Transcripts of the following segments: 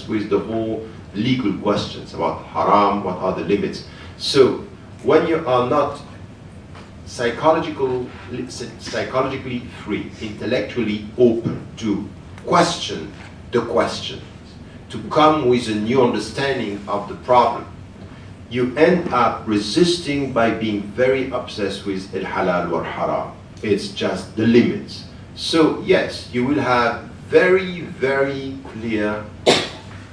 obsessed with the whole legal questions about haram, what are the limits. So when you are not psychologically free, intellectually open to question the questions, to come with a new understanding of the problem, you end up resisting by being very obsessed with al-halal or haram. It's just the limits. So yes, you will have very, very clear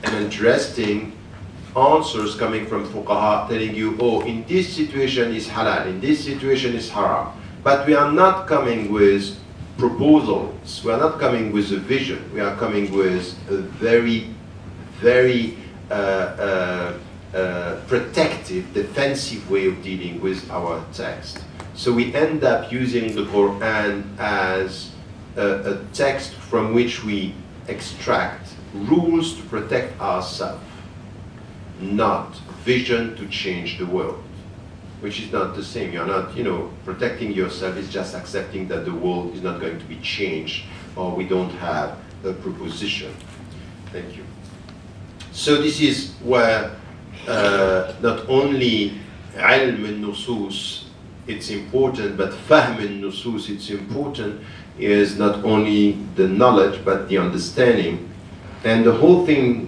and interesting answers coming from fuqaha telling you, oh, in this situation is halal, in this situation is haram. But we are not coming with proposals, we are not coming with a vision, we are coming with a very, very protective, defensive way of dealing with our text. So we end up using the Quran as a text from which we extract rules to protect ourselves, not vision to change the world, which is not the same. You're not, protecting yourself is just accepting that the world is not going to be changed, or we don't have a proposition. Thank you. So this is where not only ilm al-nusus, it's important, but fahm al-nusus, it's important, is not only the knowledge, but the understanding. And the whole thing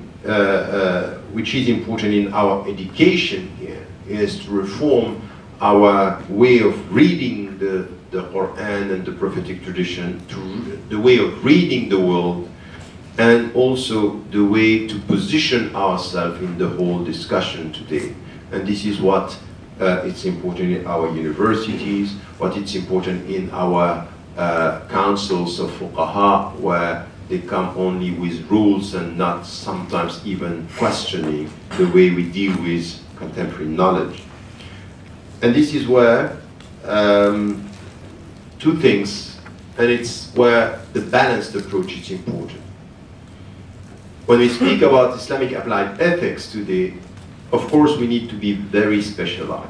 which is important in our education here is to reform our way of reading the Quran and the prophetic tradition, to the way of reading the world, and also the way to position ourselves in the whole discussion today. And this is what it's important in our universities, what it's important in our councils of fuqaha, where they come only with rules and not sometimes even questioning the way we deal with contemporary knowledge. And this is where two things, and it's where the balanced approach is important. When we speak about Islamic applied ethics today, of course we need to be very specialized.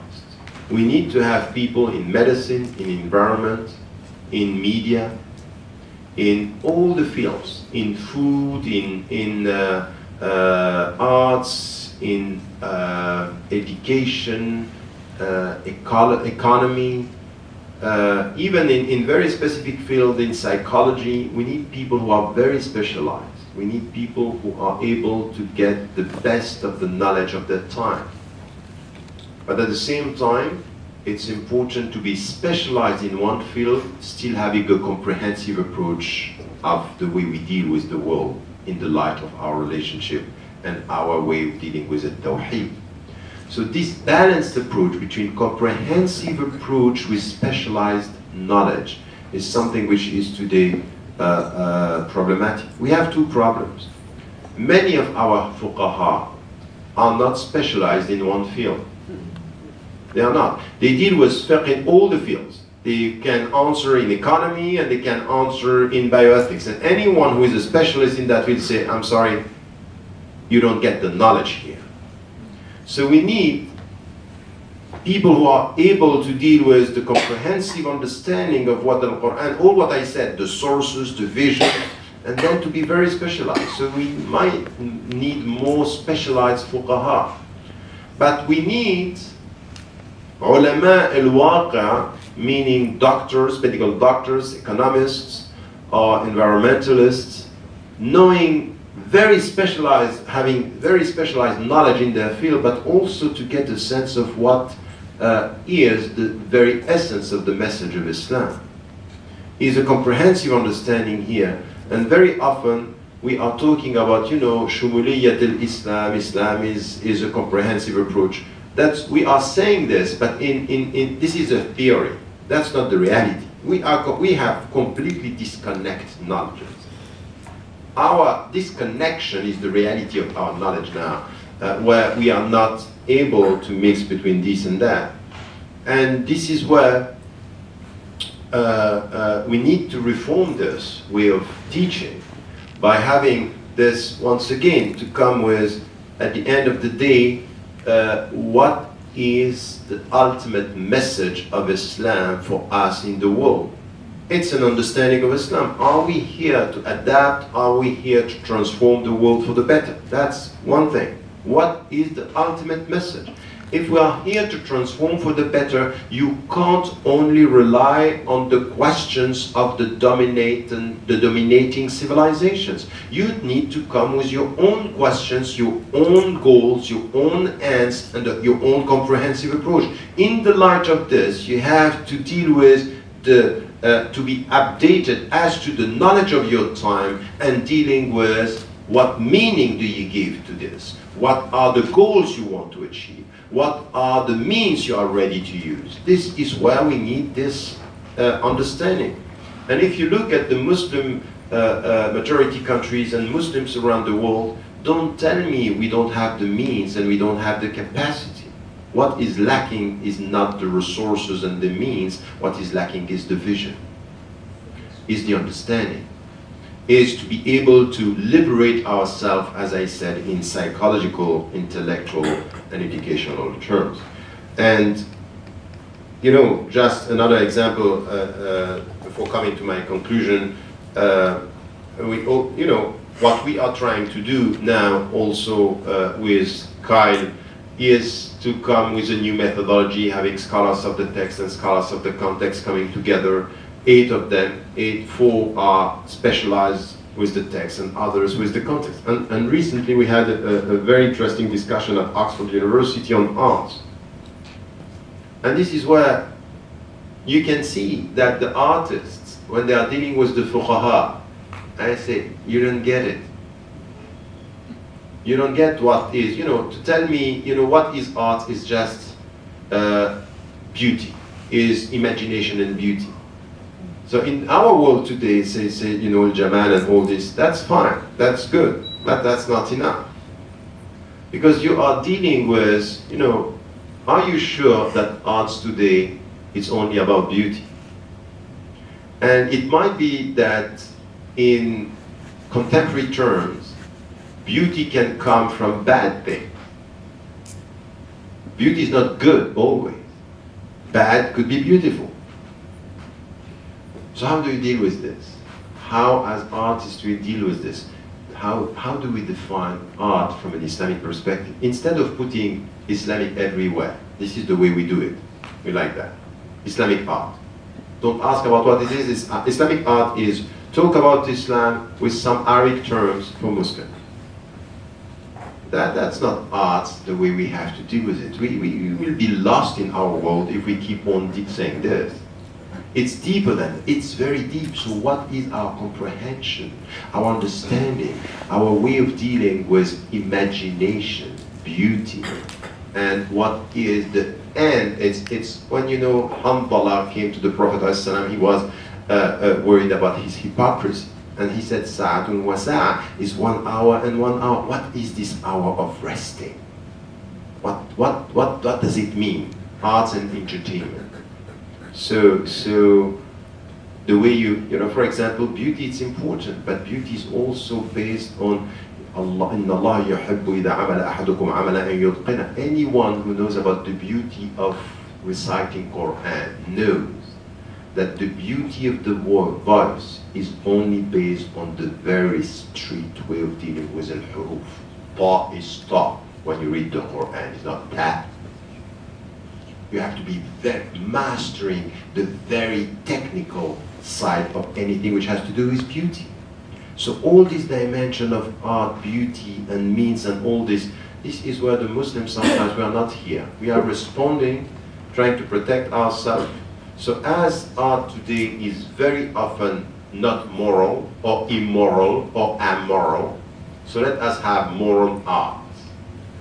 We need to have people in medicine, in environment, in media, in all the fields, in food, in arts, in education, economy, even in very specific fields in psychology. We need people who are very specialized. We need people who are able to get the best of the knowledge of their time. But at the same time, it's important to be specialized in one field, still having a comprehensive approach of the way we deal with the world in the light of our relationship and our way of dealing with it, tawheed. So this balanced approach between comprehensive approach with specialized knowledge is something which is today problematic. We have two problems. Many of our fuqaha are not specialized in one field. They are not. They deal with fiqh in all the fields. They can answer in economy and they can answer in bioethics. And anyone who is a specialist in that will say, I'm sorry, you don't get the knowledge here. So we need people who are able to deal with the comprehensive understanding of what the Quran, all what I said, the sources, the vision, and then to be very specialized. So we might need more specialized fuqaha. But we need ulama al-waqi', meaning doctors, medical doctors, economists, or environmentalists, knowing very specialized, having very specialized knowledge in their field, but also to get a sense of what is the very essence of the message of Islam. Is a comprehensive understanding here, and very often we are talking about, shumuliyat al-Islam, Islam is a comprehensive approach. We are saying this, but in this is a theory. That's not the reality. We have completely disconnected knowledge. Our disconnection is the reality of our knowledge now, where we are not able to mix between this and that. And this is where we need to reform this way of teaching by having this, once again, to come with, at the end of the day, what is the ultimate message of Islam for us in the world. It's an understanding of Islam. Are we here to adapt? Are we here to transform the world for the better? That's one thing. What is the ultimate message? If we are here to transform for the better, you can't only rely on the questions of the dominating civilizations. You need to come with your own questions, your own goals, your own ends, and your own comprehensive approach. In the light of this, you have to deal with to be updated as to the knowledge of your time and dealing with what meaning do you give to this? What are the goals you want to achieve? What are the means you are ready to use? This is where we need this understanding. And if you look at the Muslim majority countries and Muslims around the world, don't tell me we don't have the means and we don't have the capacity. What is lacking is not the resources and the means. What is lacking is the vision, is the understanding, is to be able to liberate ourselves, as I said, in psychological, intellectual, and educational terms. And, you know, just another example before coming to my conclusion, you know, what we are trying to do now also with Kyle is to come with a new methodology, having scholars of the text and scholars of the context coming together. 8 of them, 4 are specialized with the text and others with the context. And recently we had a very interesting discussion at Oxford University on art. And this is where you can see that the artists, when they are dealing with the fuqaha, I say, you don't get it. You don't get what is, you know, to tell me, you know, what is art is just beauty, is imagination and beauty. So in our world today, say you know, Jamal and all this, that's fine, that's good, but that's not enough. Because you are dealing with, you know, are you sure that arts today is only about beauty? And it might be that in contemporary terms, beauty can come from bad things. Beauty is not good always. Bad could be beautiful. So how do you deal with this? How, as artists, do we deal with this? How do we define art from an Islamic perspective? Instead of putting Islamic everywhere, this is the way we do it. We like that. Islamic art. Don't ask about what it is. Islamic art is talk about Islam with some Arabic terms for Muslims. That's not art the way we have to deal with it. We will be lost in our world if we keep on saying this. It's deeper than, it's very deep. So what is our comprehension, our understanding, our way of dealing with imagination, beauty, and what is the end? It's when, you know, Hanbala came to the Prophet ﷺ, he was worried about his hypocrisy. And he said, Sa'atun wa sa'a is 1 hour and 1 hour. What is this hour of resting? What does it mean? Arts and entertainment. So the way you know, for example, beauty is important, but beauty is also based on Allah. Inna Allah yuhibbu idha amala ahadukum amala an yutqina. Anyone who knows about the beauty of reciting Quran knows that the beauty of the voice is only based on the very straight way of dealing with al-huruf. Ta is ta when you read the Quran, it's not ta. You have to be mastering the very technical side of anything which has to do with beauty. So all this dimension of art, beauty, and means, and all this is where the Muslims sometimes, we are not here. We are responding, trying to protect ourselves. So as art today is very often not moral, or immoral, or amoral, so let us have moral art.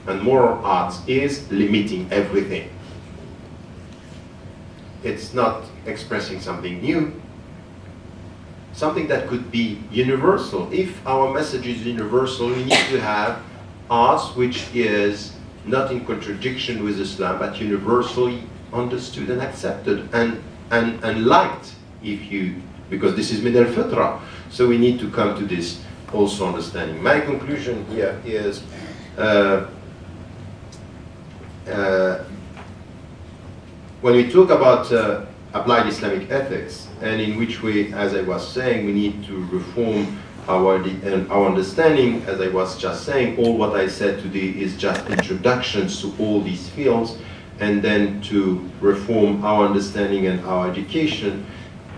And moral art is limiting everything. It's not expressing something new, something that could be universal. If our message is universal, we need to have art which is not in contradiction with Islam, but universally understood and accepted and liked, because this is min al-fitra. So we need to come to this also understanding. My conclusion here is when we talk about applied Islamic ethics, and in which way, as I was saying, we need to reform our understanding. As I was just saying, all what I said today is just introductions to all these fields, and then to reform our understanding and our education.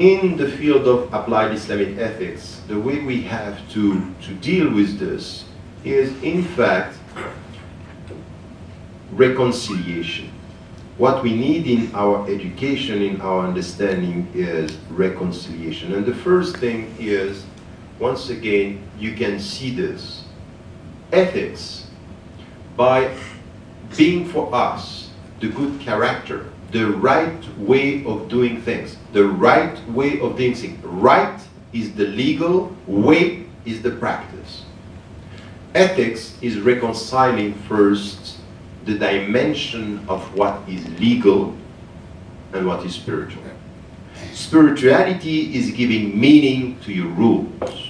In the field of applied Islamic ethics, the way we have to deal with this is, in fact, reconciliation. What we need in our education, in our understanding, is reconciliation. And the first thing is, once again, you can see this. Ethics, by being for us the good character, the right way of doing things, the right way of doing things. Right is the legal, way is the practice. Ethics is reconciling first the dimension of what is legal and what is spiritual. Spirituality is giving meaning to your rules.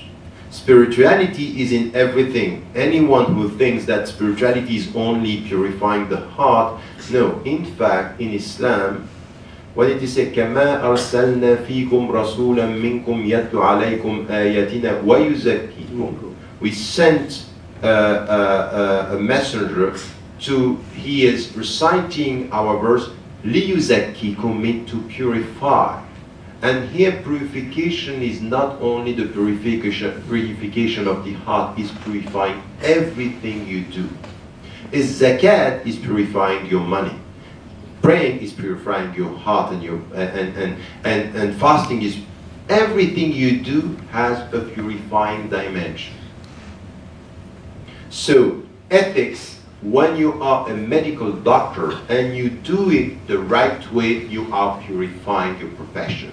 Spirituality is in everything. Anyone who thinks that spirituality is only purifying the heart, no. In fact, in Islam, when it is said, كَمَا أَرْسَلْنَا فِيكُمْ رَسُولًا مِّنْكُمْ يَتْلُ عَلَيْكُمْ آيَاتِنَا وَيُزَكِّيكُم. We sent a messenger he is reciting our verse, لِيُزَكِّيكُم, mean to purify. And here purification is not only the purification of the heart, is purifying everything you do. Zakat is purifying your money. Praying is purifying your heart, and fasting is, everything you do has a purifying dimension. So ethics, when you are a medical doctor and you do it the right way, you are purifying your profession.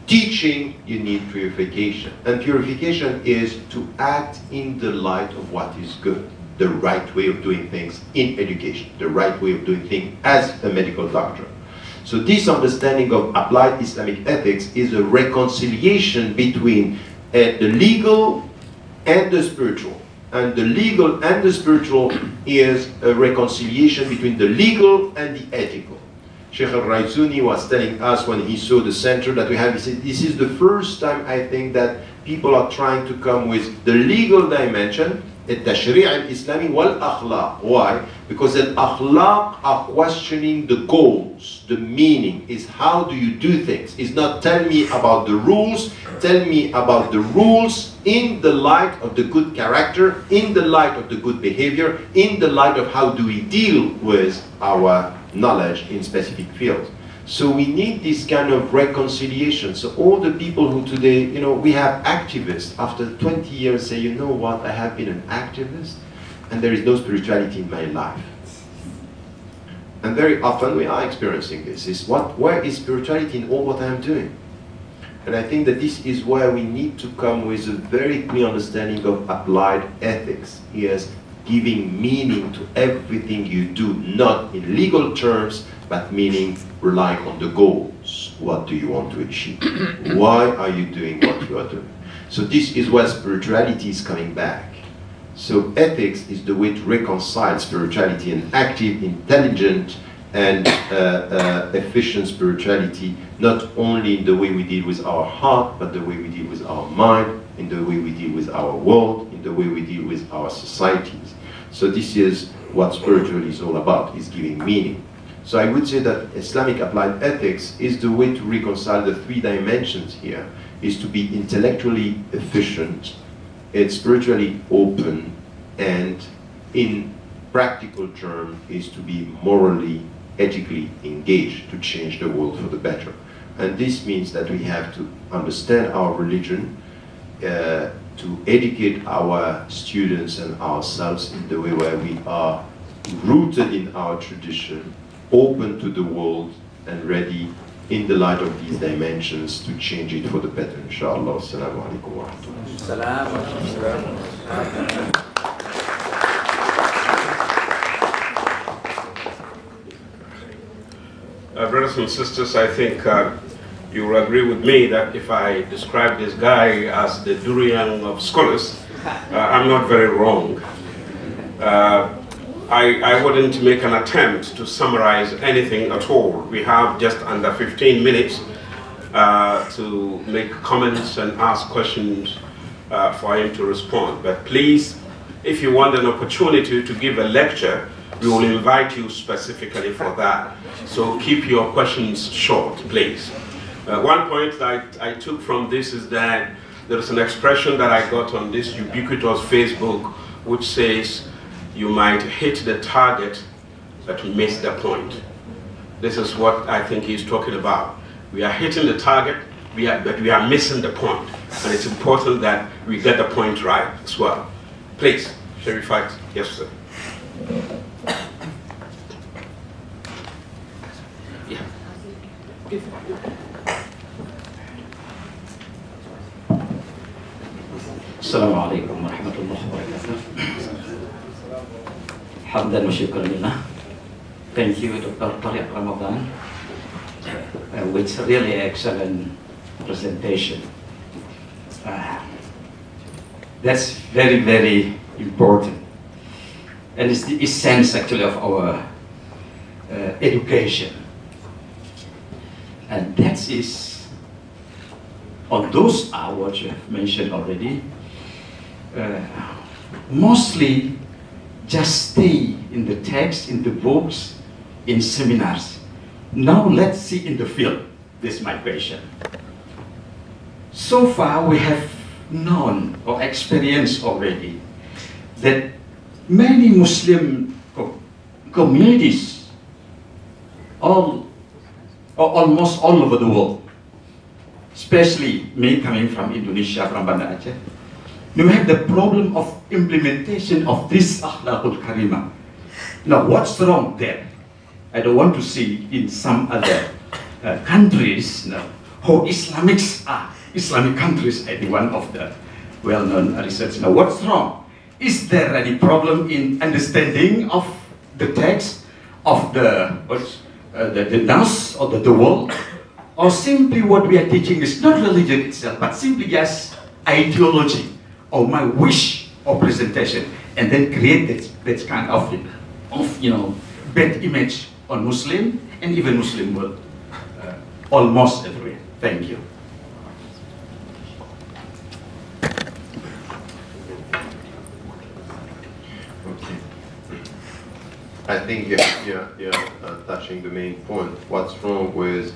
Teaching, you need purification. And purification is to act in the light of what is good. The right way of doing things in education. The right way of doing things as a medical doctor. So this understanding of applied Islamic ethics is a reconciliation between the legal and the spiritual. And the legal and the spiritual is a reconciliation between the legal and the ethical. Sheikh al-Raizuni was telling us when he saw the center that we have, he said, this is the first time I think that people are trying to come with the legal dimension, التشريع الإسلامي والأخلاق. Why? Because the akhlaq are questioning the goals, the meaning, is how do you do things. It's not tell me about the rules, tell me about the rules in the light of the good character, in the light of the good behavior, in the light of how do we deal with our knowledge in specific fields. So we need this kind of reconciliation. So all the people who today, we have activists after 20 years say, you know what, I have been an activist and there is no spirituality in my life. And very often we are experiencing this, where is spirituality in all what I am doing? And I think that this is where we need to come with a very clear understanding of applied ethics. Yes, giving meaning to everything you do, not in legal terms, but meaning relying on the goals. What do you want to achieve? Why are you doing what you are doing? So this is where spirituality is coming back. So ethics is the way to reconcile spirituality and active, intelligent, and efficient spirituality, not only in the way we deal with our heart, but the way we deal with our mind, in the way we deal with our world, in the way we deal with our societies. So this is what spirituality is all about, is giving meaning. So I would say that Islamic applied ethics is the way to reconcile the three dimensions here, is to be intellectually efficient, it's spiritually open, and in practical terms is to be morally, ethically engaged to change the world for the better. And this means that we have to understand our religion, to educate our students and ourselves in the way where we are rooted in our tradition, open to the world, and ready in the light of these dimensions to change it for the better, inshallah. Assalamu alaikum wa rahmatullah. Brothers and sisters, I think you will agree with me that if I describe this guy as the durian of scholars, I'm not very wrong. I wouldn't make an attempt to summarize anything at all. We have just under 15 minutes to make comments and ask questions for him to respond. But please, if you want an opportunity to give a lecture, we will invite you specifically for that. So keep your questions short, please. One point that I took from this is that there is an expression that I got on this ubiquitous Facebook which says, you might hit the target, but miss the point. This is what I think he's talking about. We are hitting the target, but we are missing the point. And it's important that we get the point right as well. Please, Sharifat. Yes, sir. Yeah. Assalamu alaikum warahmatullahi wabarakatuh. Hamdan wa syukran lillah. Thank you, Dr. Tariq Ramadan, with really excellent presentation. That's very, very important. And it's the essence actually of our education. And that is, on those hours you have mentioned already, mostly just stay in the text, in the books, in seminars. Now let's see in the field. This is my question. So far we have known or experienced already that many Muslim communities, almost all over the world, especially me coming from Indonesia, from Banda Aceh, you have the problem of implementation of this akhlaqul karimah. Now, what's wrong there? I don't want to see in some other countries how Islamics are. Islamic countries are one of the well-known research. Now, what's wrong? Is there any problem in understanding of the text of the nas or the world? Or simply what we are teaching is not religion itself, but simply just ideology or my wish or presentation, and then create that kind of bad image on Muslim and even Muslim world, almost everywhere. Thank you. Okay. I think you're touching the main point. What's wrong with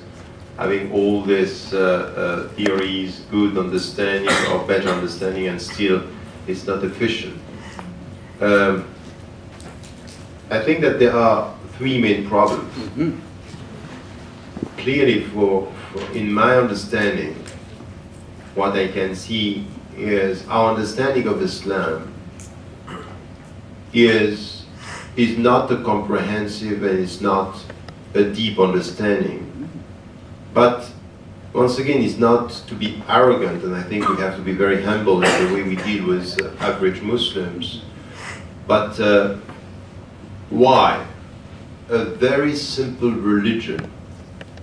having all these theories, good understanding or better understanding, and still it's not efficient? I think that there are three main problems. Mm-hmm. Clearly, in my understanding, what I can see is our understanding of Islam is not a comprehensive and is not a deep understanding. But once again, it's not to be arrogant, and I think we have to be very humble in the way we deal with average Muslims. But why? A very simple religion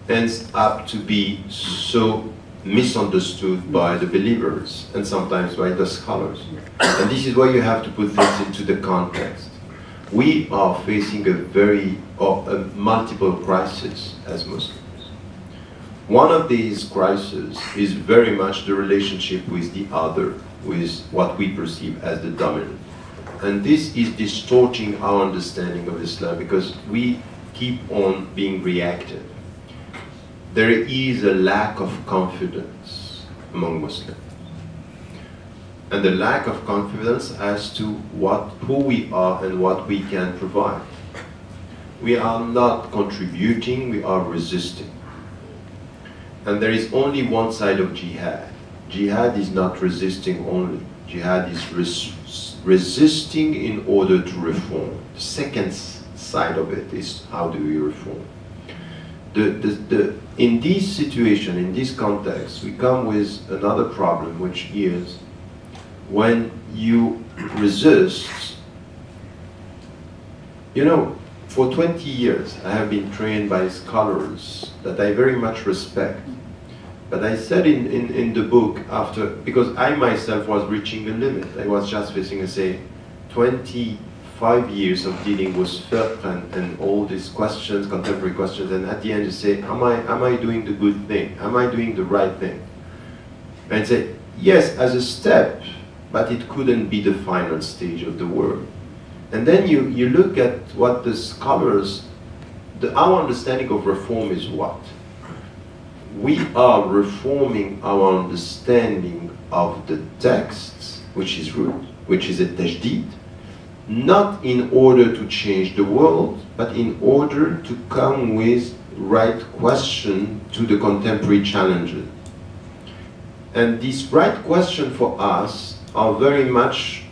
ends up to be so misunderstood by the believers and sometimes by the scholars. And this is why you have to put things into the context. We are facing a multiple crises as Muslims. One of these crises is very much the relationship with the other, with what we perceive as the dominant. And this is distorting our understanding of Islam because we keep on being reactive. There is a lack of confidence among Muslims. And the lack of confidence as to who we are and what we can provide. We are not contributing, we are resisting. And there is only one side of jihad. Jihad is not resisting only. Jihad is resisting in order to reform. The second side of it is how do we reform. In this situation, in this context, we come with another problem, which is when you resist. For 20 years I have been trained by scholars that I very much respect. But I said in the book because I myself was reaching a limit. I was just facing, 25 5 years of dealing with fiqh and all these questions, contemporary questions, and at the end you say, am I doing the good thing? Am I doing the right thing? And say, yes, as a step, but it couldn't be the final stage of the work. And then you look at what the scholars, our understanding of reform is what? We are reforming our understanding of the texts, which is root, which is a tajdeed, not in order to change the world, but in order to come with right question to the contemporary challenges. And these right questions for us are very much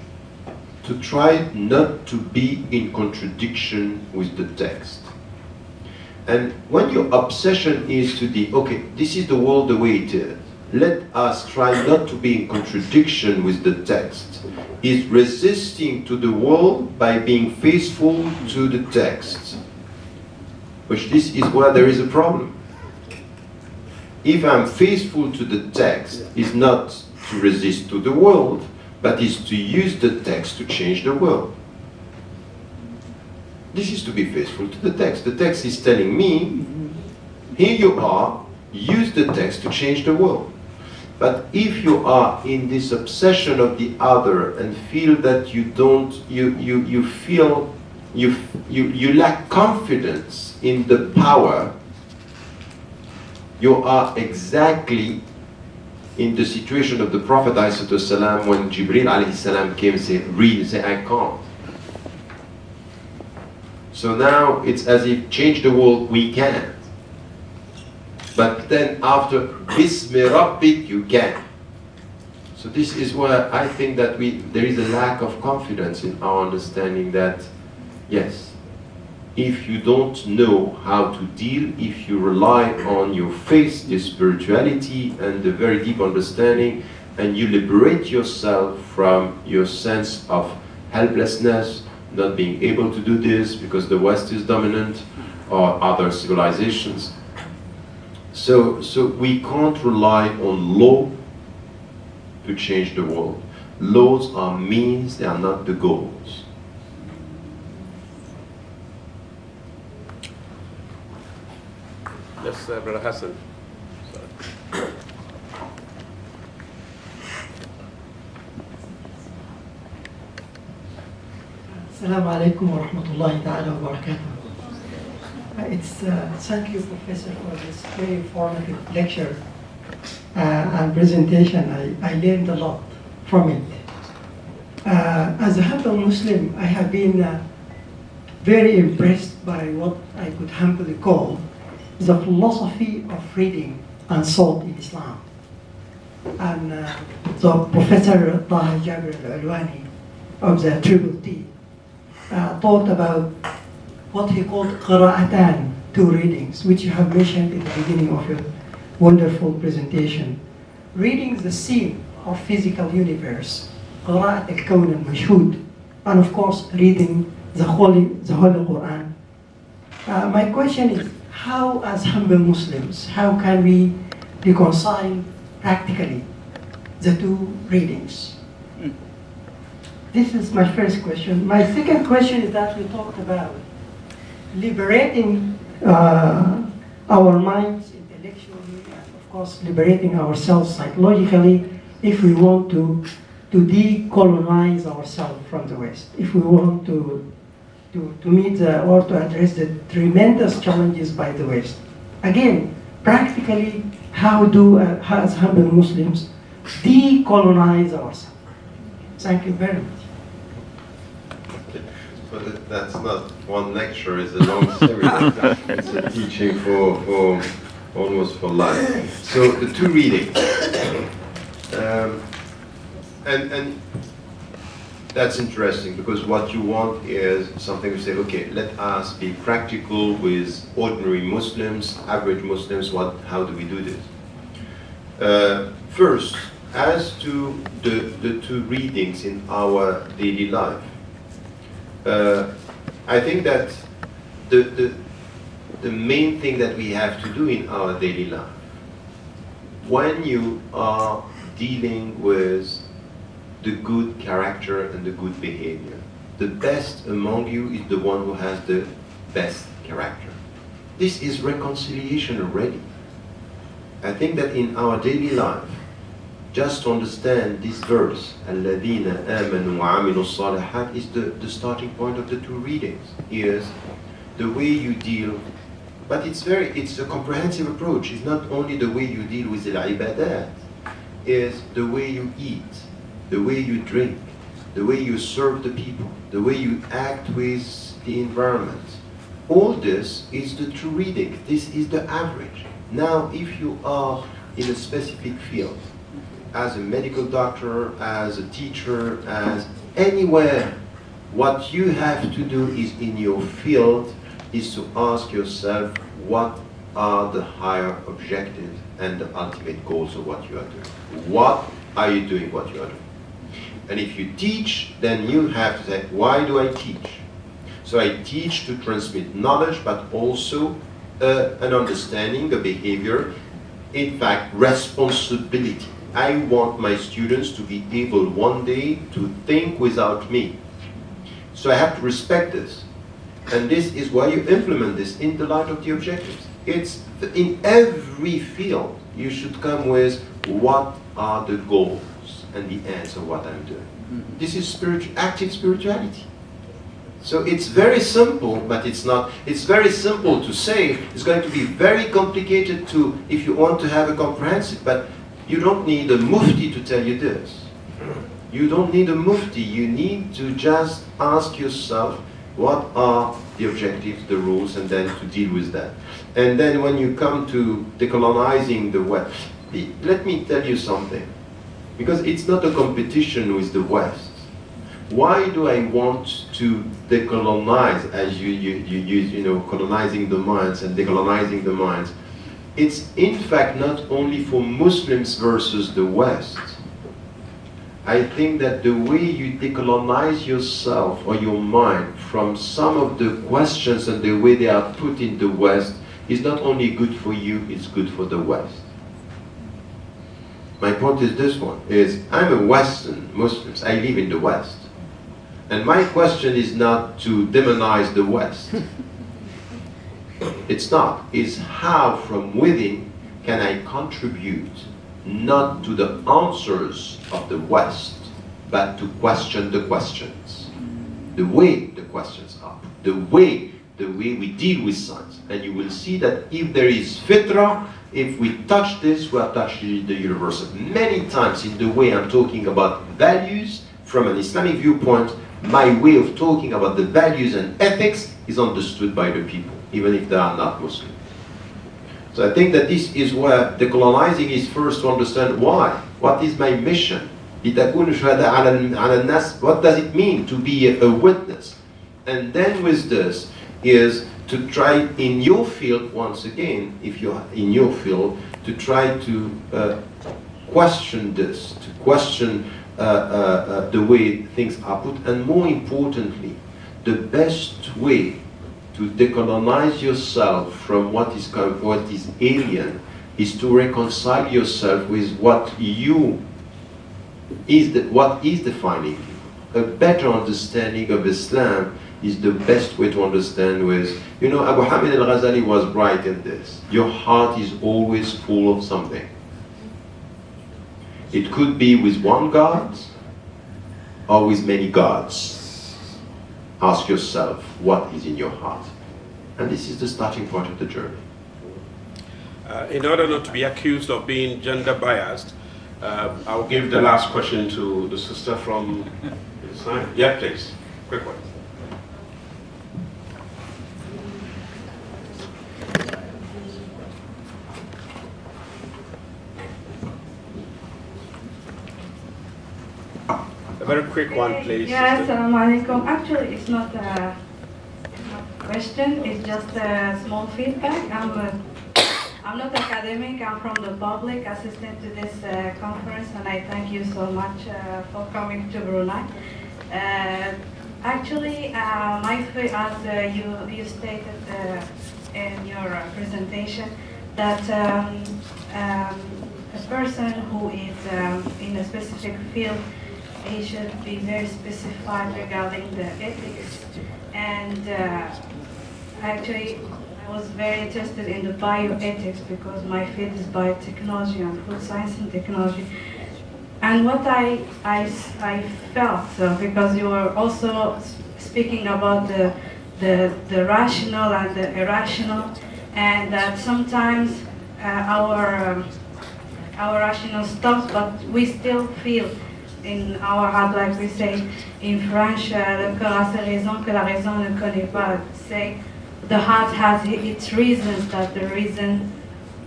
to try not to be in contradiction with the text. And when your obsession is to okay, this is the world the way it is, let us try not to be in contradiction with the text, is resisting to the world by being faithful to the text, which this is where there is a problem. If I'm faithful to the text, is not to resist to the world, but is to use the text to change the world. This is to be faithful to the text. The text is telling me, here you are, use the text to change the world. But if you are in this obsession of the other and feel that you lack confidence in the power, you are exactly in the situation of the Prophet ﷺ when Jibreel ﷺ came and said, read, say, I can't. So now it's as if change the world, we can. But then after Bismi Rabbik, you can. So this is where I think that there is a lack of confidence in our understanding that, yes, if you don't know how to deal, if you rely on your faith, the spirituality, and the very deep understanding, and you liberate yourself from your sense of helplessness, not being able to do this because the West is dominant, or other civilizations. So we can't rely on law to change the world. Laws are means, they are not the goals. Yes, Brother Hassan. Assalamu alaikum wa rahmatullahi ta'ala wa barakatuh. Thank you, Professor, for this very informative lecture and presentation. I learned a lot from it. As a humble Muslim, I have been very impressed by what I could humbly call the philosophy of reading and thought in Islam. And the Professor Taha Jabir al-Alwani of the Triple T talked about what he called qira'atan, 2 readings, which you have mentioned in the beginning of your wonderful presentation. Reading the scene of physical universe, qira'at al-kawn al-mashhud, and of course reading the Holy Quran. My question is, how as humble Muslims, how can we reconcile practically the 2 readings? This is my first question. My second question is that we talked about liberating our minds intellectually and of course liberating ourselves psychologically if we want to decolonize ourselves from the West, if we want to meet or to address the tremendous challenges by the West. Again, practically, how do as humble Muslims decolonize ourselves? Thank you very much. But that's not one lecture, it's a long series. It's a teaching for almost for life. So the 2 readings. And that's interesting because what you want is something to say, okay, let us be practical with ordinary Muslims, average Muslims, how do we do this? First, as to the 2 readings in our daily life, I think that the main thing that we have to do in our daily life, when you are dealing with the good character and the good behavior, the best among you is the one who has the best character. This is reconciliation already. I think that in our daily life, just to understand this verse, الَّذِينَ آمَنُوا وَعَمِلُوا الصَّالِحَاتِ, is the starting point of the two readings. Is the way you deal, but it's a comprehensive approach. It's not only the way you deal with al-ibadat, is the way you eat, the way you drink, the way you serve the people, the way you act with the environment. All this is the true reading. This is the average. Now, if you are in a specific field, as a medical doctor, as a teacher, as anywhere, what you have to do is in your field is to ask yourself what are the higher objectives and the ultimate goals of what you are doing. What are you doing what you are doing? And if you teach, then you have to say, why do I teach? So I teach to transmit knowledge, but also an understanding, a behavior, in fact, responsibility. I want my students to be able one day to think without me. So I have to respect this. And this is why you implement this in the light of the objectives. It's in every field, you should come with what are the goals and the ends of what I'm doing. This is active spirituality. So it's very simple, but it's not. It's very simple to say. It's going to be very complicated to, if you want to have a comprehensive, but you don't need a mufti to tell you this. You don't need a mufti. You need to just ask yourself, what are the objectives, the rules, and then to deal with that. And then when you come to decolonizing the West, let me tell you something. Because it's not a competition with the West. Why do I want to decolonize, as you use, colonizing the minds and decolonizing the minds? It's in fact not only for Muslims versus the West. I think that the way you decolonize yourself or your mind from some of the questions and the way they are put in the West is not only good for you, it's good for the West. My point is this one, is I'm a Western Muslim, I live in the West. And my question is not to demonize the West. It's not. It's how from within can I contribute not to the answers of the West, but to question the questions. The way the questions are. The way we deal with science. And you will see that if there is fitra, if we touch this, we are touching the universal. Many times in the way I'm talking about values, from an Islamic viewpoint, my way of talking about the values and ethics is understood by the people, even if they are not Muslim. So I think that this is where decolonizing is first to understand why. What is my mission? What does it mean to be a witness? And then with this is to try in your field, once again, if you're in your field, to try to question this, to question the way things are put, and more importantly, the best way to decolonize yourself from what is alien is to reconcile yourself with what is defining you. A better understanding of Islam is the best way to understand with, Abu Hamid al-Ghazali was right in this. Your heart is always full of something. It could be with one God or with many gods. Ask yourself what is in your heart. And this is the starting point of the journey. In order not to be accused of being gender biased, I'll give the last question to the sister from the side. Yeah, please. Quick one. A very quick one, please. Yes, assalamu alaikum. Actually, it's not a question, it's just a small feedback. I'm not academic, I'm from the public, assistant to this conference, and I thank you so much for coming to Brunei. Actually, as you stated in your presentation, that a person who is in a specific field he should be very specified regarding the ethics. And actually, I was very interested in the bioethics because my field is biotechnology and food science and technology. And what I felt, because you were also speaking about the rational and the irrational, and that sometimes our rational stops, but we still feel in our heart, like we say in French, le cœur a ses raisons que la raison ne connaît pas. Say the heart has its reasons that the reason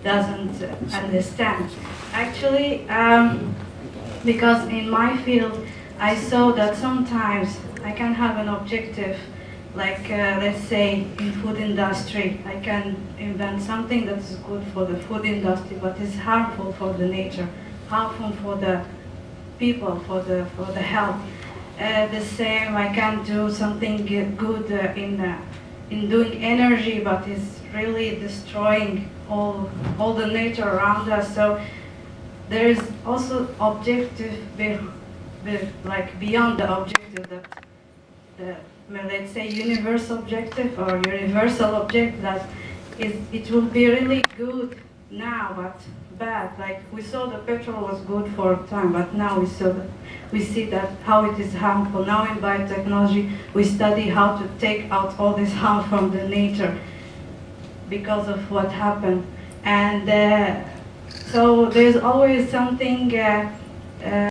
doesn't understand. Actually, because in my field, I saw that sometimes I can have an objective, like let's say in food industry, I can invent something that is good for the food industry, but is harmful for the nature, harmful for the people, for the health. The same, I can do something good in doing energy, but is really destroying all the nature around us. So there is also objective, like beyond the objective, that let's say universal objective or universal object that it will be really good now, but bad. Like we saw the petrol was good for a time, but now we see that how it is harmful. Now in biotechnology, we study how to take out all this harm from the nature because of what happened. And so there's always something